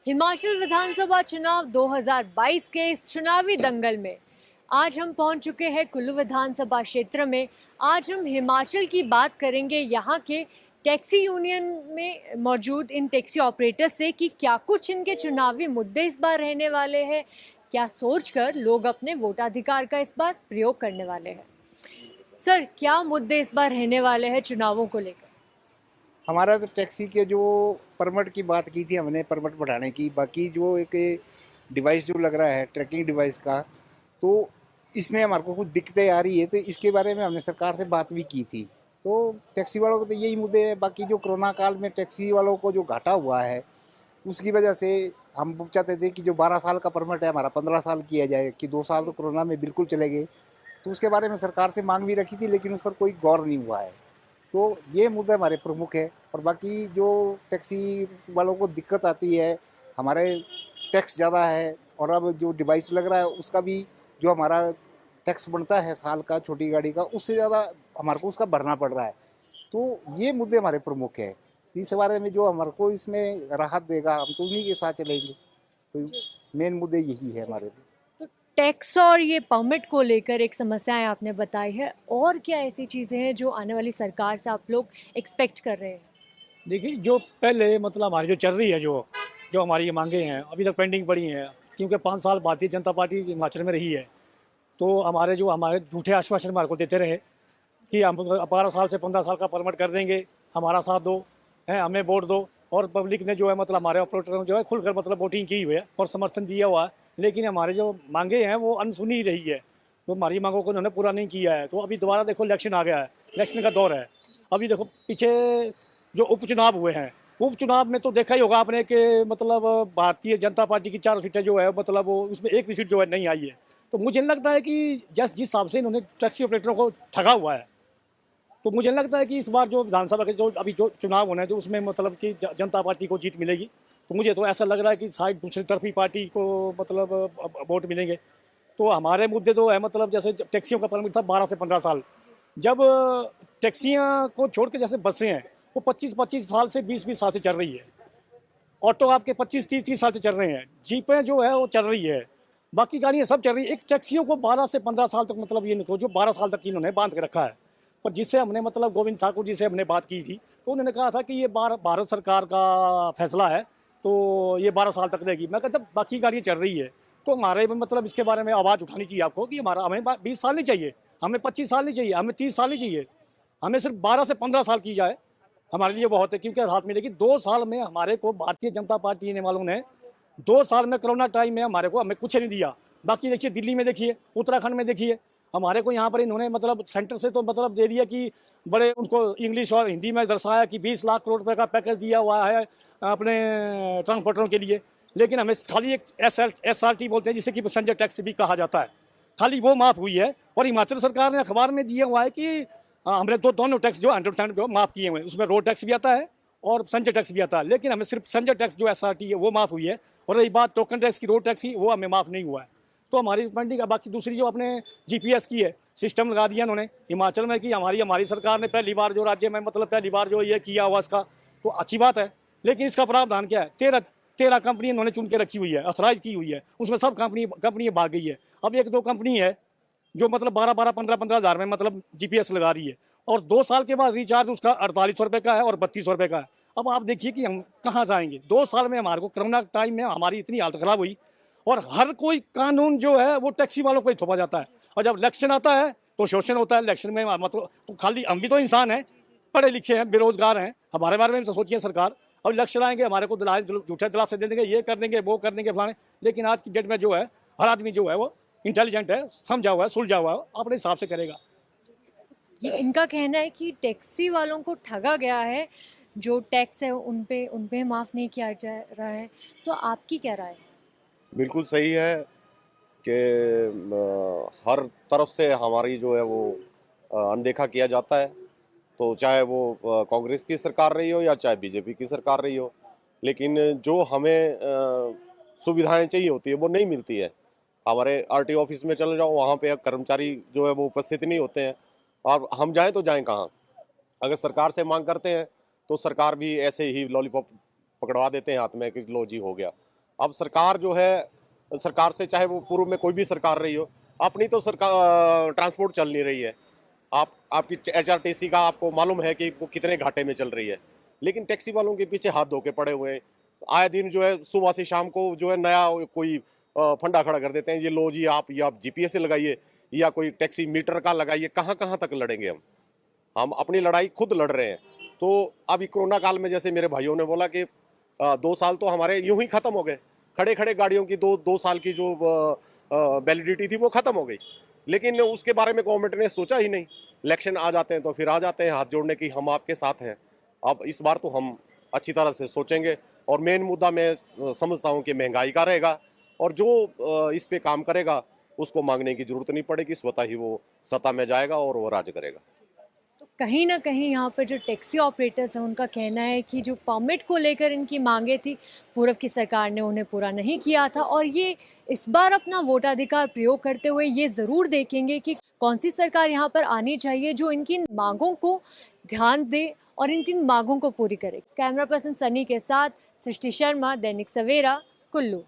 हिमाचल विधानसभा चुनाव 2022 के इस चुनावी दंगल में आज हम पहुंच चुके हैं कुल्लू विधानसभा क्षेत्र में। आज हम हिमाचल की बात करेंगे यहाँ के टैक्सी यूनियन में मौजूद इन टैक्सी ऑपरेटर से कि क्या कुछ इनके चुनावी मुद्दे इस बार रहने वाले हैं, क्या सोचकर लोग अपने वोटाधिकार का इस बार प्रयोग करने वाले हैं। सर, क्या मुद्दे इस बार रहने वाले हैं चुनावों को लेकर? हमारा तो टैक्सी के जो परमिट की बात की थी हमने, परमिट बढ़ाने की। बाकी जो एक डिवाइस जो लग रहा है ट्रैकिंग डिवाइस का, तो इसमें हमारे को कुछ दिक्कतें आ रही है, तो इसके बारे में हमने सरकार से बात भी की थी। तो टैक्सी वालों को तो यही मुद्दे हैं। बाकी जो कोरोना काल में टैक्सी वालों को जो घाटा हुआ है, उसकी वजह से हम चाहते थे कि जो 12 साल का परमिट है हमारा 15 साल किया जाए, कि 2 साल तो कोरोना में बिल्कुल चले गए। तो उसके बारे में सरकार से मांग भी रखी थी, लेकिन उस पर कोई गौर नहीं हुआ है। तो ये मुद्दे हमारे प्रमुख है। और बाकी जो टैक्सी वालों को दिक्कत आती है, हमारे टैक्स ज़्यादा है, और अब जो डिवाइस लग रहा है उसका भी जो हमारा टैक्स बनता है साल का छोटी गाड़ी का, उससे ज़्यादा हमारे को उसका भरना पड़ रहा है। तो ये मुद्दे हमारे प्रमुख है। इस बारे में जो हमारे को इसमें राहत देगा, हम तो उन्हीं के साथ चलेंगे। तो मेन मुद्दे यही है हमारे लिए। तो टैक्स और ये परमिट को लेकर एक समस्याएं आपने बताई है, और क्या ऐसी चीज़ें हैं जो आने वाली सरकार से आप लोग एक्सपेक्ट कर रहे हैं? देखिए, जो पहले मतलब हमारी जो चल रही है, जो जो हमारी ये मांगे हैं अभी तक पेंडिंग पड़ी हैं, क्योंकि 5 साल भारतीय जनता पार्टी हिमाचल में रही है। तो हमारे झूठे आश्वासन हमारे को देते रहे कि हम 12 साल से 15 साल का परमिट कर देंगे, हमारा साथ दो, हैं हमें वोट दो। और पब्लिक ने जो है मतलब हमारे ऑपरेटर ने जो है खुलकर मतलब वोटिंग की हुई है और समर्थन दिया हुआ है। लेकिन हमारे जो मांगे हैं वो अनसुनी ही रही है, तो हमारी मांगों को उन्होंने पूरा नहीं किया है। तो अभी दोबारा देखो, इलेक्शन आ गया है, इलेक्शन का दौर है। अभी देखो, पीछे जो उपचुनाव हुए हैं, उपचुनाव में तो देखा ही होगा आपने कि मतलब भारतीय जनता पार्टी की 4 सीटें जो है मतलब वो उसमें एक भी सीट जो है नहीं आई है। तो मुझे नहीं लगता है कि जिस हिसाब से इन्होंने टैक्सी ऑपरेटरों को ठगा हुआ है, तो मुझे नहीं लगता है कि इस बार जो विधानसभा के जो अभी जो चुनाव होना है, तो उसमें मतलब कि जनता पार्टी को जीत मिलेगी। तो मुझे तो ऐसा लग रहा है कि शायद दूसरी तरफी पार्टी को मतलब वोट मिलेंगे। तो हमारे मुद्दे तो है मतलब जैसे टैक्सियों का परमिट था 12 से 15 साल। जब टैक्सियाँ को छोड़ के जैसे बसें हैं, वो 25-25 साल से 20-20 साल से चल रही है। ऑटो आपके 25-30 साल से चल रहे हैं। जीपें जो है वो चल रही है, बाकी गाड़ियाँ सब चल रही है। एक टैक्सियों को 12 से 15 साल तक मतलब ये निकलो, जो 12 साल तक इन्होंने बांध के रखा है। पर जिससे हमने मतलब गोविंद ठाकुर जी से हमने बात की थी, तो उन्होंने कहा था कि ये भारत सरकार का फैसला है, तो ये 12 साल तक रहेगी। मैं कहता, जब बाकी गाड़ियाँ चल रही है तो हमारे मतलब इसके बारे में आवाज़ उठानी चाहिए आपको कि हमें 20 साल नहीं चाहिए, हमें 25 साल नहीं चाहिए, हमें 30 साल नहीं चाहिए, हमें सिर्फ 12 से 15 साल की जाए, हमारे लिए बहुत है। क्योंकि हाथ में देखिए, 2 साल में हमारे को भारतीय जनता पार्टी ने वालों ने 2 साल में कोरोना टाइम में हमें कुछ नहीं दिया। बाकी देखिए, दिल्ली में देखिए, उत्तराखंड में देखिए, हमारे को यहाँ पर इन्होंने मतलब सेंटर से तो मतलब दे दिया कि बड़े उनको इंग्लिश और हिंदी में दर्शाया कि 20 लाख करोड़ रुपए का पैकेज दिया हुआ है अपने ट्रांसपोर्टरों के लिए। लेकिन हमें खाली एक SRT बोलते हैं, जिसे कि पैसेंजर टैक्स भी कहा जाता है, खाली वो माफ़ हुई है। और हिमाचल सरकार ने अखबार में दिया हुआ है कि हमने दोनों टैक्स जो 100% जो माफ़ किए हुए हैं, उसमें रोड टैक्स भी आता है और पैसेंजर टैक्स भी आता है। लेकिन हमें सिर्फ पैसेंजर टैक्स जो SRT है वो माफ़ हुई है। और रही बात टोकन टैक्स की, रोड टैक्स की, वो हमें माफ़ नहीं हुआ है। तो हमारी पेंडिंग है। बाकी दूसरी जो अपने GPS की है, सिस्टम लगा दिया उन्होंने हिमाचल में कि हमारी सरकार ने पहली बार जो राज्य में मतलब पहली बार जो ये किया हुआ इसका, तो अच्छी बात है। लेकिन इसका प्रावधान क्या है? 13 कंपनी इन्होंने चुन के रखी हुई है, ऑथराइज की हुई है, उसमें सब कंपनी भाग गई है। अब 1-2 कंपनी है जो मतलब 12-12, 15-15 हज़ार में मतलब GPS लगा रही है, और 2 साल के बाद रिचार्ज उसका 4800 रुपये का है और 3200 रुपये का है। अब आप देखिए कि हम कहाँ जाएंगे। 2 साल में हमारे को कोरोना टाइम में हमारी इतनी हालत ख़राब हुई, और हर कोई कानून जो है वो टैक्सी वालों को ही थोपा जाता है। और जब इलेक्शन आता है तो शोषण होता है। इलेक्शन में मतलब तो खाली हम भी तो इंसान हैं, पढ़े लिखे हैं, बेरोजगार हैं, हमारे बारे में भी तो सोचिए सरकार। अब इलेक्शन आएंगे, हमारे को झूठे दिलासे दे देंगे, ये कर देंगे, वो कर देंगे, फलाने। लेकिन आज की डेट में जो है हर आदमी जो है वो इंटेलिजेंट है, समझा हुआ है, सुलझा हुआ है, अपने हिसाब से करेगा। ये इनका कहना है कि टैक्सी वालों को ठगा गया है, जो टैक्स है उन पे माफ़ नहीं किया जा रहा है। तो आपकी क्या राय है? बिल्कुल सही है कि हर तरफ से हमारी जो है वो अनदेखा किया जाता है। तो चाहे वो कांग्रेस की सरकार रही हो या चाहे बीजेपी की सरकार रही हो, लेकिन जो हमें सुविधाएं चाहिए होती है वो नहीं मिलती है। हमारे RTO ऑफिस में चले जाओ, वहाँ पे कर्मचारी जो है वो उपस्थित नहीं होते हैं, और हम जाएं तो जाएं कहाँ। अगर सरकार से मांग करते हैं तो सरकार भी ऐसे ही लॉलीपॉप पकड़वा देते हैं हाथ में कि लो जी हो गया। अब सरकार जो है, सरकार से चाहे वो पूर्व में कोई भी सरकार रही हो, अपनी तो सरकार ट्रांसपोर्ट चल नहीं रही है। आपकी HRTC का आपको मालूम है कि वो कितने घाटे में चल रही है, लेकिन टैक्सी वालों के पीछे हाथ धो के पड़े हुए हैं। आए दिन जो है सुबह से शाम को जो है नया कोई फंडा खड़ा कर देते हैं, ये लो जी आप GPS से लगाइए या कोई टैक्सी मीटर का लगाइए। कहाँ कहाँ तक लड़ेंगे हम अपनी लड़ाई खुद लड़ रहे हैं। तो अभी कोरोना काल में जैसे मेरे भाइयों ने बोला कि 2 साल तो हमारे यूं ही खत्म हो गए, खड़े खड़े गाड़ियों की 2 साल की जो वैलिडिटी थी वो खत्म हो गई, लेकिन उसके बारे में गवर्नमेंट ने सोचा ही नहीं। इलेक्शन आ जाते हैं तो फिर आ जाते हैं हाथ जोड़ने की, हम आपके साथ हैं। अब इस बार तो हम अच्छी तरह से सोचेंगे, और मेन मुद्दा मैं समझता हूं कि महंगाई का रहेगा, और जो इस पे काम करेगा उसको मांगने की जरूरत नहीं पड़ेगी, स्वतः ही वो सत्ता में जाएगा और वो राज करेगा। तो कहीं ना कहीं यहाँ पर जो टैक्सी ऑपरेटर्स हैं उनका कहना है कि जो परमिट को लेकर इनकी मांगे थी, पूर्व की सरकार ने उन्हें पूरा नहीं किया था, और ये इस बार अपना वोटाधिकार प्रयोग करते हुए ये ज़रूर देखेंगे कि कौन सी सरकार यहाँ पर आनी चाहिए जो इनकी मांगों को ध्यान दे और इनकी मांगों को पूरी करे। कैमरा पर्सन सनी के साथ सृष्टि शर्मा, दैनिक सवेरा, कुल्लू।